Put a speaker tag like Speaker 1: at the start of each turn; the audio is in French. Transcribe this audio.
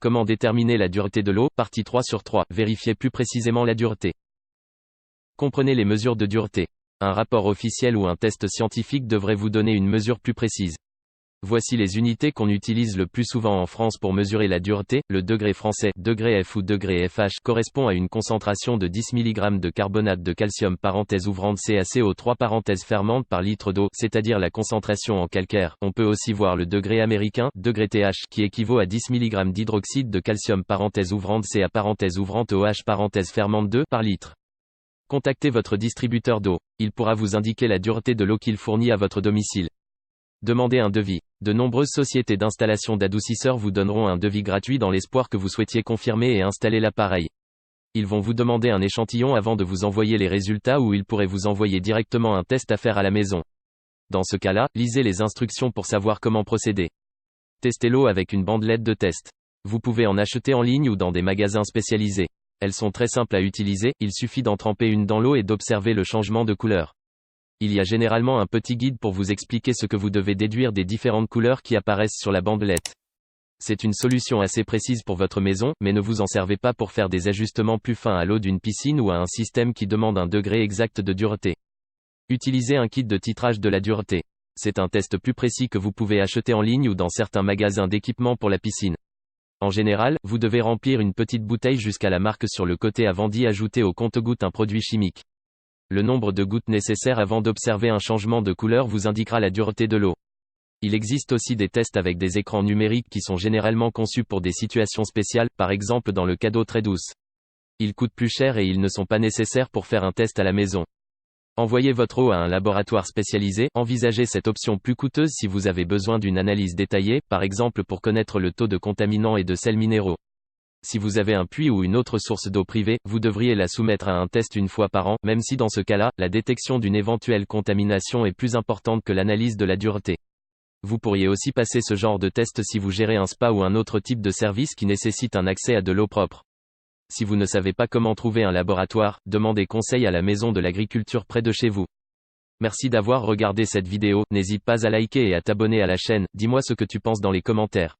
Speaker 1: Comment déterminer la dureté de l'eau, partie 3 sur 3, vérifiez plus précisément la dureté. Comprenez les mesures de dureté. Un rapport officiel ou un test scientifique devrait vous donner une mesure plus précise. Voici les unités qu'on utilise le plus souvent en France pour mesurer la dureté. Le degré français, degré F ou degré FH, correspond à une concentration de 10 mg de carbonate de calcium parenthèse ouvrante CaCO3 parenthèse fermente par litre d'eau, c'est-à-dire la concentration en calcaire. On peut aussi voir le degré américain, degré TH, qui équivaut à 10 mg d'hydroxyde de calcium parenthèse ouvrante Ca parenthèse ouvrante OH parenthèse fermente 2 par litre. Contactez votre distributeur d'eau. Il pourra vous indiquer la dureté de l'eau qu'il fournit à votre domicile. Demandez un devis. De nombreuses sociétés d'installation d'adoucisseurs vous donneront un devis gratuit dans l'espoir que vous souhaitiez confirmer et installer l'appareil. Ils vont vous demander un échantillon avant de vous envoyer les résultats ou ils pourraient vous envoyer directement un test à faire à la maison. Dans ce cas-là, lisez les instructions pour savoir comment procéder. Testez l'eau avec une bandelette de test. Vous pouvez en acheter en ligne ou dans des magasins spécialisés. Elles sont très simples à utiliser, il suffit d'en tremper une dans l'eau et d'observer le changement de couleur. Il y a généralement un petit guide pour vous expliquer ce que vous devez déduire des différentes couleurs qui apparaissent sur la bandelette. C'est une solution assez précise pour votre maison, mais ne vous en servez pas pour faire des ajustements plus fins à l'eau d'une piscine ou à un système qui demande un degré exact de dureté. Utilisez un kit de titrage de la dureté. C'est un test plus précis que vous pouvez acheter en ligne ou dans certains magasins d'équipement pour la piscine. En général, vous devez remplir une petite bouteille jusqu'à la marque sur le côté avant d'y ajouter au compte-gouttes un produit chimique. Le nombre de gouttes nécessaires avant d'observer un changement de couleur vous indiquera la dureté de l'eau. Il existe aussi des tests avec des écrans numériques qui sont généralement conçus pour des situations spéciales, par exemple dans le cas d'eau très douce. Ils coûtent plus cher et ils ne sont pas nécessaires pour faire un test à la maison. Envoyez votre eau à un laboratoire spécialisé, envisagez cette option plus coûteuse si vous avez besoin d'une analyse détaillée, par exemple pour connaître le taux de contaminants et de sels minéraux. Si vous avez un puits ou une autre source d'eau privée, vous devriez la soumettre à un test une fois par an, même si dans ce cas-là, la détection d'une éventuelle contamination est plus importante que l'analyse de la dureté. Vous pourriez aussi passer ce genre de test si vous gérez un spa ou un autre type de service qui nécessite un accès à de l'eau propre. Si vous ne savez pas comment trouver un laboratoire, demandez conseil à la maison de l'agriculture près de chez vous. Merci d'avoir regardé cette vidéo, n'hésite pas à liker et à t'abonner à la chaîne, dis-moi ce que tu penses dans les commentaires.